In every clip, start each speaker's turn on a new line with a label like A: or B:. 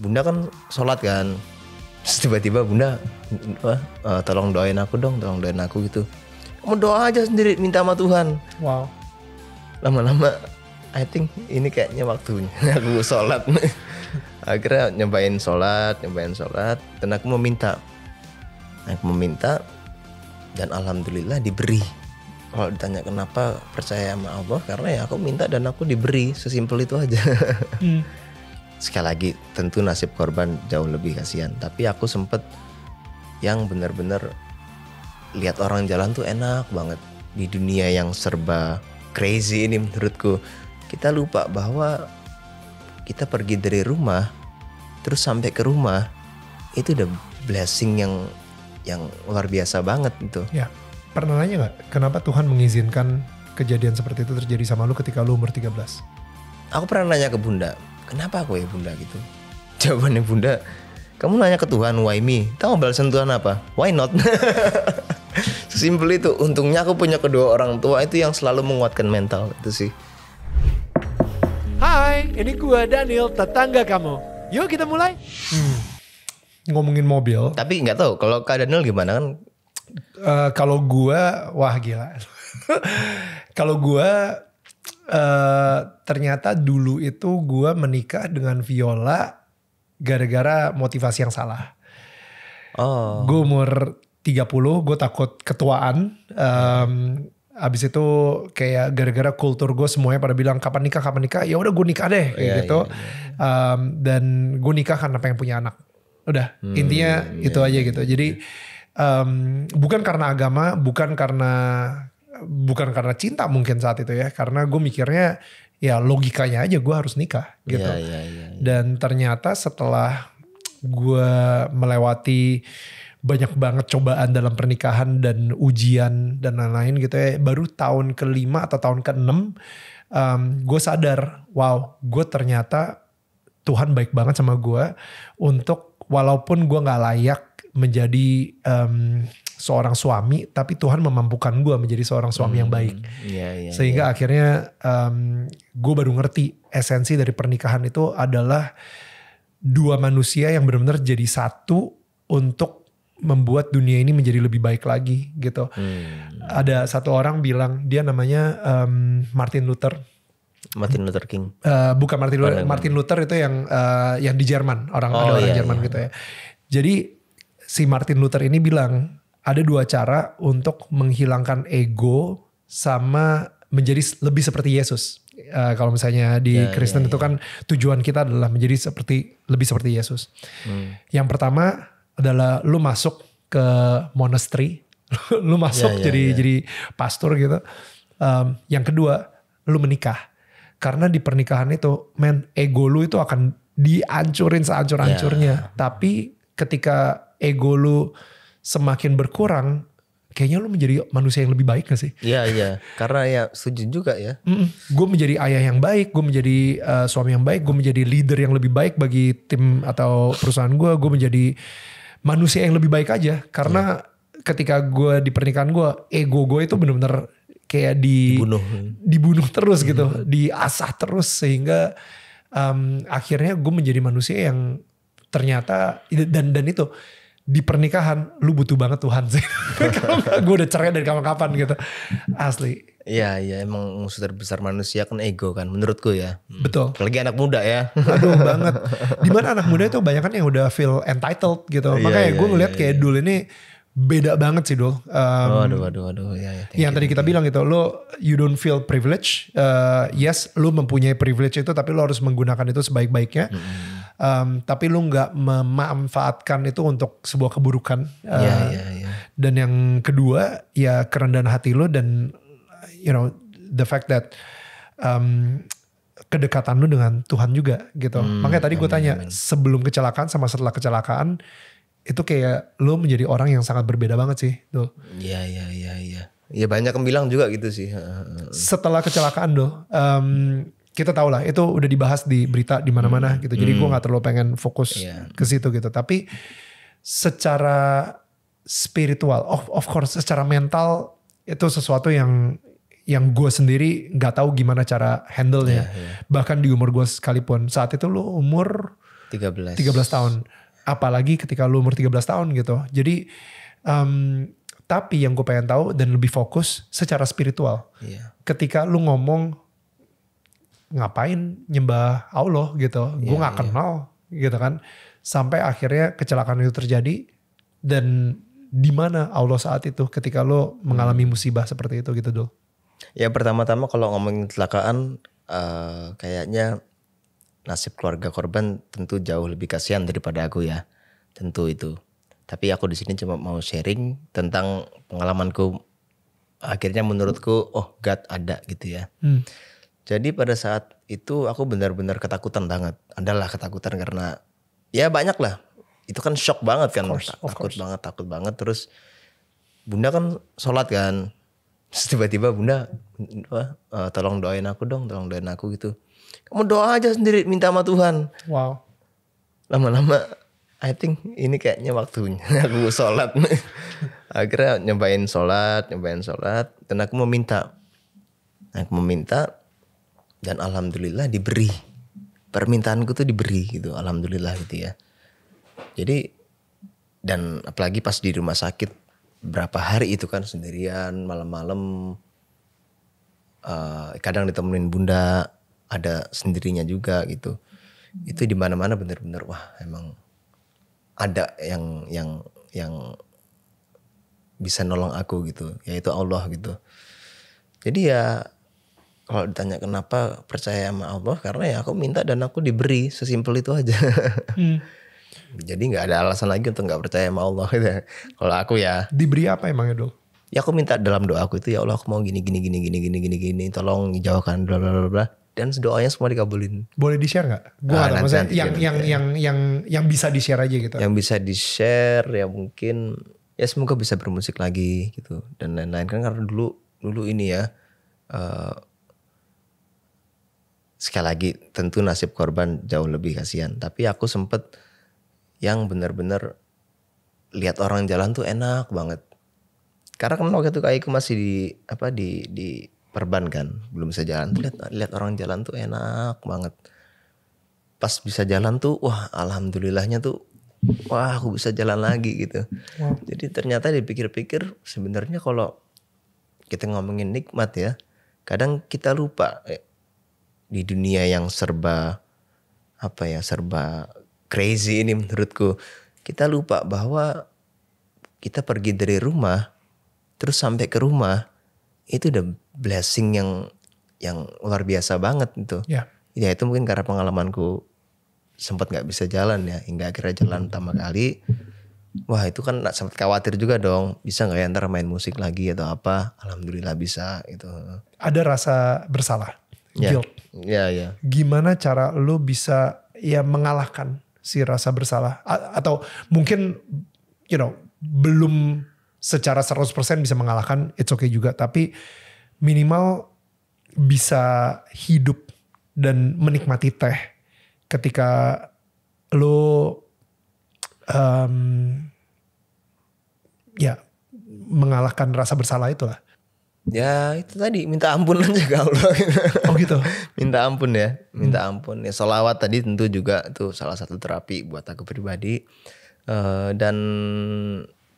A: bunda kan sholat kan. Terus tiba-tiba bunda, tolong doain aku dong, tolong doain aku gitu. Kamu doa aja sendiri, minta sama Tuhan.
B: Wow.
A: Lama-lama I think ini kayaknya waktunya aku sholat. Akhirnya nyobain sholat dan aku meminta. Dan alhamdulillah diberi. Kalau ditanya kenapa percaya sama Allah, karena ya aku minta dan aku diberi, sesimpel itu aja. Sekali lagi tentu nasib korban jauh lebih kasihan, tapi aku sempet yang benar-benar lihat orang jalan tuh enak banget. Di dunia yang serba crazy ini menurutku, kita lupa bahwa kita pergi dari rumah terus sampai ke rumah itu udah blessing yang luar biasa banget itu.
B: Ya, pernah nanya gak kenapa Tuhan mengizinkan kejadian seperti itu terjadi sama lu ketika lu umur 13?
A: Aku pernah nanya ke bunda, kenapa aku ya bunda gitu. Jawabannya bunda, kamu nanya ke Tuhan, why me? Tahu balasan Tuhan apa? Why not? Sesimpel itu. Untungnya aku punya kedua orang tua itu yang selalu menguatkan mental itu sih.
B: Hai, ini gua Daniel, tetangga kamu. Yuk kita mulai. Ngomongin mobil.
A: Tapi nggak tahu kalau Kak Daniel gimana kan?
B: Kalau gua, wah gila. Kalau gua ternyata dulu itu gua menikah dengan Viola gara-gara motivasi yang salah.
A: Oh.
B: Gue umur 30, gue takut ketuaan. Abis itu kayak gara-gara kultur gue semuanya pada bilang kapan nikah, ya udah gue nikah deh kayak gitu. Dan gue nikah karena pengen punya anak. Udah intinya itu aja gitu. Jadi bukan karena agama, bukan karena cinta mungkin saat itu ya. Karena gue mikirnya ya logikanya aja gue harus nikah gitu. Dan ternyata setelah gue melewati banyak banget cobaan dalam pernikahan dan ujian dan lain-lain gitu ya. Baru tahun ke-5 atau tahun ke-6 gue sadar, wow, gue ternyata Tuhan baik banget sama gue untuk walaupun gue gak layak menjadi seorang suami, tapi Tuhan memampukan gue menjadi seorang suami yang baik. Sehingga akhirnya gue baru ngerti esensi dari pernikahan itu adalah dua manusia yang benar-benar jadi satu untuk membuat dunia ini menjadi lebih baik lagi gitu. Ada satu orang bilang, dia namanya Martin Luther King. Bukan Martin Luther itu yang di Jerman, orang Jerman gitu ya. Jadi si Martin Luther ini bilang ada dua cara untuk menghilangkan ego sama menjadi lebih seperti Yesus. Kalau misalnya di Kristen itu kan tujuan kita adalah menjadi lebih seperti Yesus. Yang pertama adalah lu masuk ke monastery, lu masuk jadi pastor gitu. Yang kedua, lu menikah. Karena di pernikahan itu, ego lu itu akan dihancurin sehancur-hancurnya. Tapi ketika ego lu semakin berkurang, kayaknya lu menjadi manusia yang lebih baik gak sih?
A: Iya. Karena ya setuju juga ya.
B: Gue menjadi ayah yang baik, gue menjadi suami yang baik, gue menjadi leader yang lebih baik bagi tim atau perusahaan gue menjadi manusia yang lebih baik aja. Karena ketika gue di pernikahan gue, ego gue itu benar-benar kayak dibunuh terus gitu, diasah terus sehingga akhirnya gue menjadi manusia yang ternyata dan itu di pernikahan lu butuh banget Tuhan sih. Kalau gue udah cerai dari kapan-kapan gitu. Asli.
A: Iya emang musuh terbesar manusia kan ego kan menurutku ya.
B: Betul.
A: Apalagi anak muda ya.
B: Aduh banget. Dimana anak muda itu banyak kan yang udah feel entitled gitu. Makanya gue ngeliat kayak Dul ini beda banget sih Dul.
A: Waduh.
B: Yang tadi kita bilang gitu, lo you don't feel privilege. Yes, lo mempunyai privilege itu, tapi lo harus menggunakan itu sebaik-baiknya. Tapi lo nggak memanfaatkan itu untuk sebuah keburukan. Dan yang kedua, ya kerendahan hati lo dan you know the fact that kedekatan lo dengan Tuhan juga gitu. Makanya tadi gue tanya, sebelum kecelakaan sama setelah kecelakaan, itu kayak lo menjadi orang yang sangat berbeda banget sih.
A: Iya. Ya banyak yang bilang juga gitu sih.
B: Setelah kecelakaan kita tahu lah itu udah dibahas di berita di mana-mana gitu. Jadi gue nggak terlalu pengen fokus ke situ gitu. Tapi secara spiritual, of course, secara mental itu sesuatu yang gue sendiri nggak tahu gimana cara handle-nya. Bahkan di umur gue sekalipun, saat itu lo umur
A: 13.
B: 13 tahun. Apalagi ketika lu umur 13 tahun gitu. Jadi tapi yang gue pengen tahu dan lebih fokus secara spiritual.
A: Iya.
B: Ketika lu ngomong ngapain nyembah Allah gitu. Gue gak kenal gitu kan. Sampai akhirnya kecelakaan itu terjadi. Dan di mana Allah saat itu ketika lo mengalami musibah seperti itu gitu Dul?
A: Ya pertama-tama kalau ngomongin kecelakaan kayaknya nasib keluarga korban tentu jauh lebih kasihan daripada aku ya. Tentu itu. Tapi aku di sini cuma mau sharing tentang pengalamanku. Akhirnya menurutku oh God ada gitu ya. Jadi pada saat itu aku benar-benar ketakutan banget. Adalah ketakutan karena ya banyak lah. Itu kan shock banget kan. Takut banget. Terus bunda kan sholat kan. Terus tiba-tiba bunda tolong doain aku dong. Tolong doain aku gitu. Kamu doa aja sendiri minta sama Tuhan.
B: Wow.
A: Lama-lama I think ini kayaknya waktunya aku sholat. Akhirnya nyobain sholat. Dan aku meminta. Dan alhamdulillah diberi. Permintaanku tuh diberi gitu. Alhamdulillah gitu ya. Jadi dan apalagi pas di rumah sakit berapa hari itu kan sendirian malam-malam kadang ditemenin bunda ada sendirinya juga gitu. Itu di mana-mana benar-benar wah emang ada yang bisa nolong aku gitu, yaitu Allah gitu. Jadi ya kalau ditanya kenapa percaya sama Allah karena ya aku minta dan aku diberi, sesimpel itu aja. Jadi nggak ada alasan lagi untuk nggak percaya sama Allah gitu. Kalau aku ya.
B: Diberi apa emangnya Dul?
A: Ya aku minta dalam doa aku itu ya Allah aku mau gini, tolong dijauhkan bla bla bla. Dan doanya semua dikabulin.
B: Boleh di-share nggak? Gue nggak tahu maksudnya yang bisa di-share aja gitu.
A: Yang bisa di-share ya mungkin ya semoga bisa bermusik lagi gitu dan lain-lain kan karena dulu ini ya. Sekali lagi tentu nasib korban jauh lebih kasihan. Tapi aku sempet yang benar-benar lihat orang jalan tuh enak banget. Karena kan waktu itu aku masih di perban kan, belum bisa jalan. Tuh lihat orang jalan tuh enak banget. Pas bisa jalan tuh, wah alhamdulillahnya tuh, wah aku bisa jalan lagi gitu. Wow. Jadi ternyata dipikir-pikir sebenarnya kalau kita ngomongin nikmat ya, kadang kita lupa di dunia yang serba crazy ini menurutku. Kita lupa bahwa kita pergi dari rumah terus sampai ke rumah itu udah blessing yang luar biasa banget itu. Ya itu mungkin karena pengalamanku sempat nggak bisa jalan ya hingga akhirnya jalan pertama kali. Wah itu kan sempat khawatir juga dong, bisa nggak ya ntar main musik lagi atau apa. Alhamdulillah bisa itu. Ada
B: rasa bersalah, guilt.
A: Ya.
B: Gimana cara lu bisa ya mengalahkan si rasa bersalah atau mungkin belum secara 100% bisa mengalahkan, it's okay juga, tapi minimal bisa hidup dan menikmati teh ketika lo mengalahkan rasa bersalah itulah.
A: Ya itu tadi minta ampun aja ke Allah.
B: Oh gitu.
A: Minta ampun ya, ampun. Ya sholawat tadi tentu juga itu salah satu terapi buat aku pribadi. Dan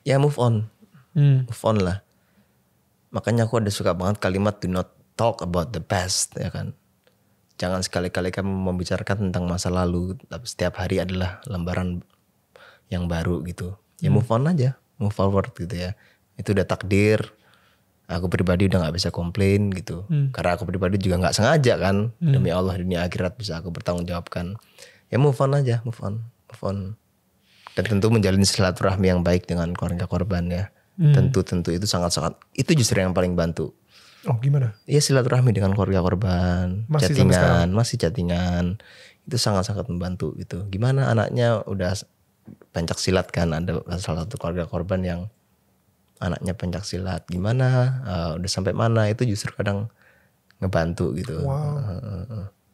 A: ya move on lah. Makanya aku ada suka banget kalimat do not talk about the past ya kan. Jangan sekali-kali kamu membicarakan tentang masa lalu, tapi setiap hari adalah lembaran yang baru gitu. Ya move on aja, move forward gitu ya. Itu udah takdir. Aku pribadi udah gak bisa komplain gitu. Karena aku pribadi juga gak sengaja kan. Demi Allah dunia akhirat bisa aku bertanggungjawabkan. Ya move on aja, move on. Dan tentu menjalin silaturahmi yang baik dengan keluarga korban ya. Tentu itu sangat-sangat, itu justru yang paling bantu.
B: Oh gimana?
A: Iya silaturahmi dengan keluarga korban. Masih chattingan. Itu sangat-sangat membantu gitu. Gimana anaknya udah pencak silat kan. Ada salah satu keluarga korban yang anaknya pencak silat, gimana, udah sampai mana, itu justru kadang ngebantu gitu.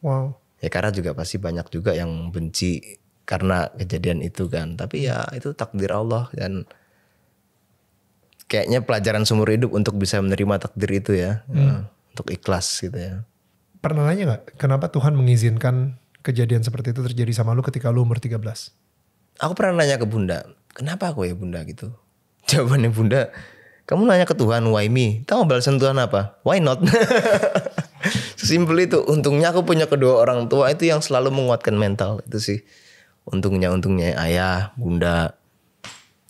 B: Wow.
A: Ya karena juga pasti banyak juga yang benci karena kejadian itu kan. Tapi ya itu takdir Allah dan kayaknya pelajaran seumur hidup untuk bisa menerima takdir itu ya, untuk ikhlas gitu ya.
B: Pernah nanya gak kenapa Tuhan mengizinkan kejadian seperti itu terjadi sama lu ketika lu umur 13?
A: Aku pernah nanya ke Bunda, kenapa aku ya Bunda gitu? Jawabannya Bunda, kamu nanya ke Tuhan, why me? Tahu balasan Tuhan apa? Why not? Sesimpel itu. Untungnya aku punya kedua orang tua itu yang selalu menguatkan mental itu sih. Untungnya ayah, Bunda.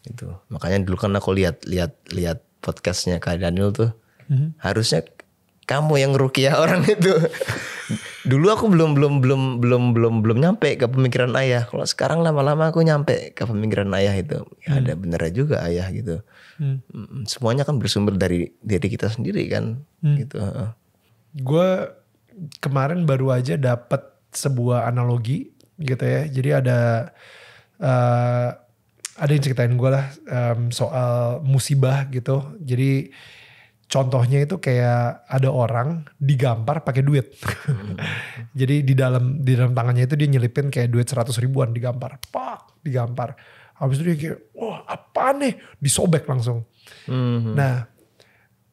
A: Itu. Makanya dulu kan aku lihat podcastnya Kak Daniel tuh. Harusnya kamu yang rukiah orang itu. Dulu aku belum nyampe ke pemikiran ayah. Kalau sekarang lama-lama aku nyampe ke pemikiran ayah itu. Ya ada benernya juga ayah gitu. Semuanya kan bersumber dari diri kita sendiri kan. Gitu.
B: Gue kemarin baru aja dapet sebuah analogi gitu ya. Jadi ada yang ceritain gue lah soal musibah gitu. Jadi contohnya itu kayak ada orang digampar pakai duit. Jadi di dalam tangannya itu dia nyelipin kayak duit 100 ribuan digampar. Pak, digampar. Habis itu dia kayak, wah apa nih? Disobek langsung. Nah,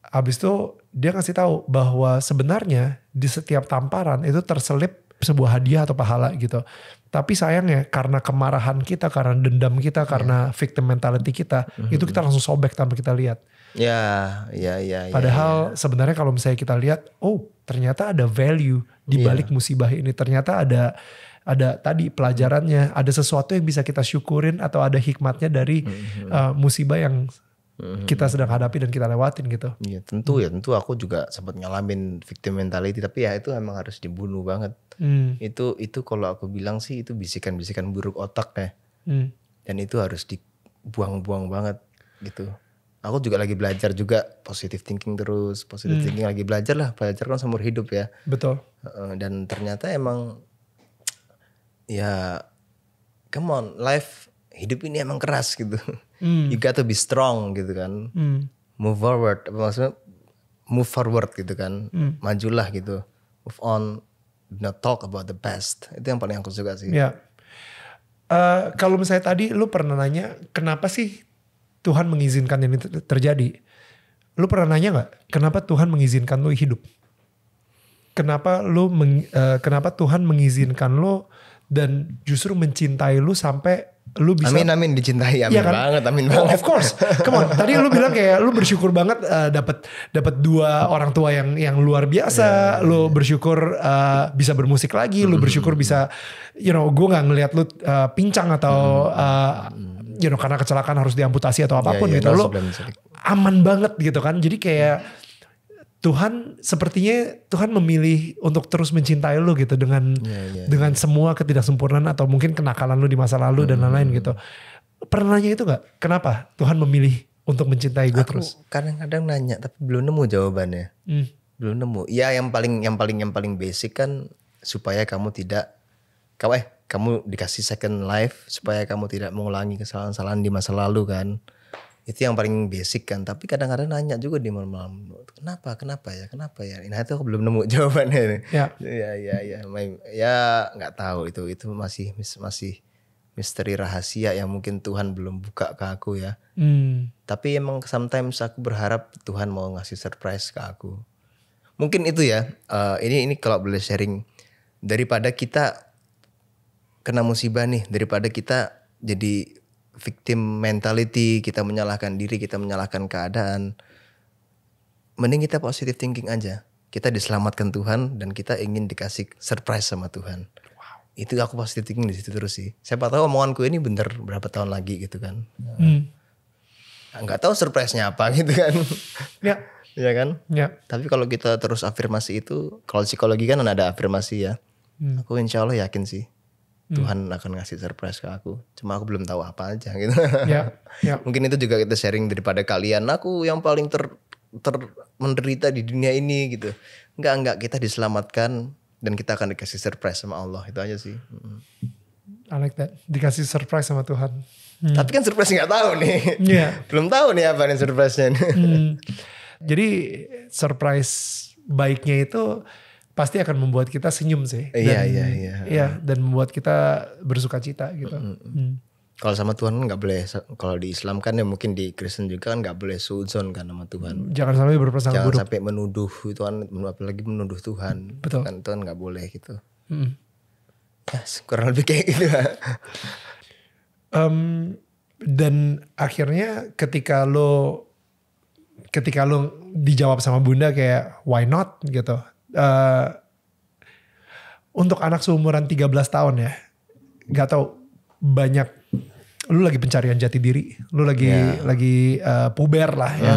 B: habis itu dia ngasih tahu bahwa sebenarnya di setiap tamparan itu terselip sebuah hadiah atau pahala gitu. Tapi sayangnya karena kemarahan kita, karena dendam kita, karena victim mentality kita, itu kita langsung sobek tanpa kita lihat.
A: Ya.
B: Padahal sebenarnya kalau misalnya kita lihat, oh ternyata ada value di balik musibah ini. Ternyata ada tadi pelajarannya, ada sesuatu yang bisa kita syukurin atau ada hikmatnya dari musibah yang kita sedang hadapi dan kita lewatin gitu.
A: Iya tentu aku juga sempat ngalamin victim mentality, tapi ya itu emang harus dibunuh banget. Itu kalau aku bilang sih itu bisikan-bisikan buruk otak ya. Dan itu harus dibuang-buang banget gitu. Aku juga lagi belajar juga positive thinking terus. Positive thinking lagi belajar kan seumur hidup ya.
B: Betul.
A: Dan ternyata emang ya come on, life hidup ini emang keras gitu. You got to be strong gitu kan. Move forward, maksudnya move forward gitu kan. Majulah gitu. Move on, do not talk about the past. Itu yang paling aku suka sih.
B: Ya. Kalau misalnya tadi lu pernah nanya kenapa sih Tuhan mengizinkan ini terjadi? Lu pernah nanya gak kenapa Tuhan mengizinkan lu hidup? Kenapa Tuhan mengizinkan lu dan justru mencintai lu sampai lu bisa
A: amin dicintai, amin
B: kan?
A: banget, amin banget.
B: Of course, come on. Tadi lu bilang kayak lu bersyukur banget dapat dua orang tua yang luar biasa. Lu bersyukur bisa bermusik lagi. Lu bersyukur bisa, gue nggak ngelihat lu pincang atau karena kecelakaan harus diamputasi atau apapun gitu. Lu aman banget gitu kan. Jadi kayak sepertinya Tuhan memilih untuk terus mencintai lu gitu dengan semua ketidaksempurnaan atau mungkin kenakalan lu di masa lalu dan lain-lain gitu. Pernah nanya itu gak? Kenapa Tuhan memilih untuk mencintai gue terus?
A: Aku kadang-kadang nanya tapi belum nemu jawabannya. Belum nemu. Ya yang paling basic kan supaya kamu dikasih second life supaya kamu tidak mengulangi kesalahan-kesalahan di masa lalu kan. Itu yang paling basic kan. Tapi kadang-kadang nanya juga di malam-malam. Kenapa ya? Nah itu aku belum nemu jawabannya. Ya nggak tahu itu masih misteri rahasia yang mungkin Tuhan belum buka ke aku ya. Tapi emang sometimes aku berharap Tuhan mau ngasih surprise ke aku. Mungkin itu ya. Ini kalau boleh sharing. Daripada kita kena musibah nih. Daripada kita jadi victim mentality, kita menyalahkan diri, kita menyalahkan keadaan. Mending kita positive thinking aja. Kita diselamatkan Tuhan dan kita ingin dikasih surprise sama Tuhan. Wow. Itu aku positive thinking di situ terus sih. Siapa tahu omonganku ini bener berapa tahun lagi gitu kan. Nggak tahu surprise-nya apa gitu kan. Ya. Iya kan? Ya. Tapi kalau kita terus afirmasi itu, kalau psikologi kan ada afirmasi ya. Aku insya Allah yakin sih. Tuhan akan ngasih surprise ke aku. Cuma aku belum tahu apa aja gitu. Ya. Mungkin itu juga kita sharing daripada kalian. Aku yang paling menderita di dunia ini gitu. Enggak. Kita diselamatkan dan kita akan dikasih surprise sama Allah. Itu aja sih.
B: I like that. Dikasih surprise sama Tuhan.
A: Tapi kan surprise nggak tahu nih. Belum tahu nih apa nih surprise-nya.
B: Jadi surprise baiknya itu pasti akan membuat kita senyum sih. Iya. Dan membuat kita bersuka cita gitu.
A: Kalau sama Tuhan nggak boleh. Kalau di Islam kan ya mungkin di Kristen juga kan nggak boleh suudzon kan sama Tuhan.
B: Jangan sampai berprasangka buruk.
A: Jangan sampai menuduh Tuhan, apalagi menuduh Tuhan.
B: Betul.
A: Kan Tuhan nggak boleh gitu. Ya, kurang lebih kayak gitu.
B: Dan akhirnya ketika lo dijawab sama bunda kayak why not gitu. Untuk anak seumuran 13 tahun ya, gak tau banyak, lu lagi pencarian jati diri, lu lagi puber lah ya,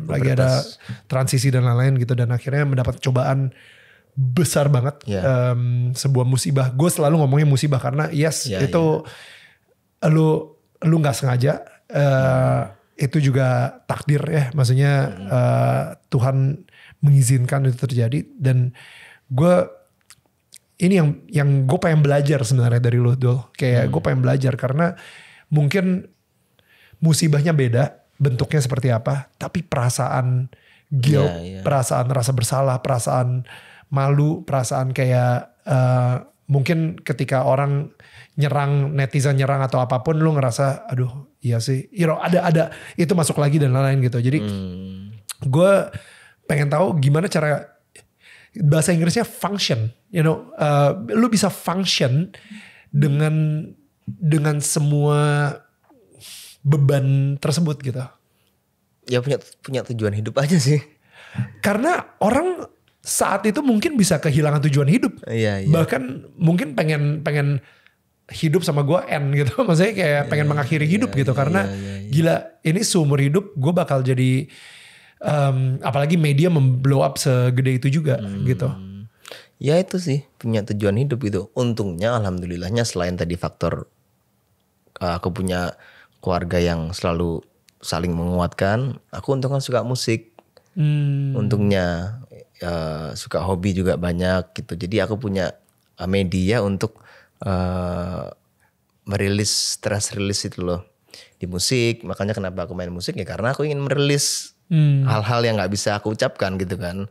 B: lagi ada transisi dan lain-lain gitu, dan akhirnya mendapat cobaan besar banget, sebuah musibah. Gue selalu ngomongin musibah karena itu lu nggak sengaja, itu juga takdir ya, maksudnya Tuhan mengizinkan itu terjadi. Dan gue ini yang gue pengen belajar sebenarnya dari lu, Dul. Kayak gue pengen belajar karena mungkin musibahnya beda, bentuknya seperti apa, tapi perasaan guilt, perasaan rasa bersalah, perasaan malu, perasaan kayak mungkin ketika orang nyerang, netizen nyerang atau apapun, lu ngerasa aduh iya sih, ada itu masuk lagi dan lain-lain gitu. Jadi gue pengen tahu gimana cara, bahasa Inggrisnya function, lu bisa function dengan semua beban tersebut gitu.
A: Ya punya tujuan hidup aja sih.
B: Karena orang saat itu mungkin bisa kehilangan tujuan hidup. Bahkan mungkin pengen hidup sama gue end gitu. Maksudnya kayak pengen mengakhiri hidup gitu. Karena gila, ini seumur hidup gue bakal jadi, apalagi media memblow up segede itu juga gitu.
A: Ya itu sih, punya tujuan hidup gitu. Untungnya alhamdulillahnya selain tadi faktor aku punya keluarga yang selalu saling menguatkan, aku untungnya suka musik. Untungnya suka hobi juga banyak gitu. Jadi aku punya media untuk merilis stress release itu loh di musik. Makanya kenapa aku main musik ya karena aku ingin merilis hal-hal yang nggak bisa aku ucapkan gitu kan.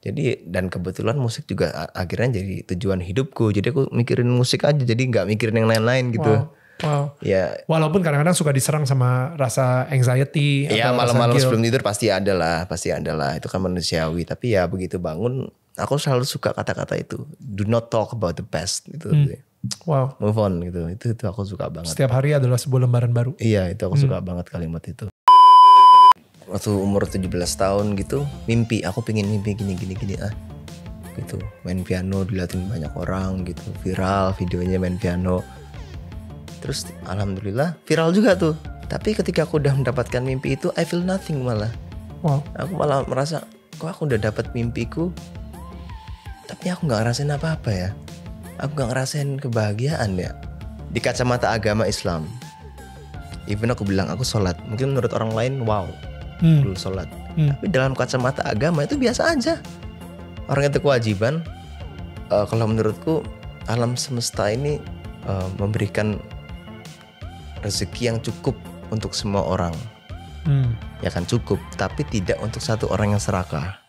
A: Jadi dan kebetulan musik juga akhirnya jadi tujuan hidupku. Jadi aku mikirin musik aja, jadi nggak mikirin yang lain-lain gitu.
B: Wow.
A: Ya.
B: Walaupun kadang-kadang suka diserang sama rasa anxiety.
A: Ya malam-malam sebelum tidur pasti ada lah. Itu kan manusiawi. Tapi ya begitu bangun, aku selalu suka kata-kata itu. Do not talk about the past. Gitu.
B: Wow.
A: Move on gitu. Itu aku suka banget.
B: Setiap hari adalah sebuah lembaran baru.
A: Iya, itu aku suka banget kalimat itu. Waktu umur 17 tahun gitu, mimpi. Aku pengen mimpi gini gitu. Main piano diliatin banyak orang gitu. Viral videonya main piano. Terus alhamdulillah viral juga tuh. Tapi ketika aku udah mendapatkan mimpi itu, I feel nothing malah.
B: Wow.
A: Aku malah merasa, kok aku udah dapat mimpiku, tapi aku nggak ngerasain apa-apa ya. Aku nggak ngerasain kebahagiaan ya. Di kacamata agama Islam, even aku bilang aku sholat, mungkin menurut orang lain wow, dulu sholat. Tapi dalam kacamata agama itu biasa aja. Orang itu kewajiban. Kalau menurutku alam semesta ini memberikan rezeki yang cukup untuk semua orang. Ya kan cukup, tapi tidak untuk satu orang yang serakah.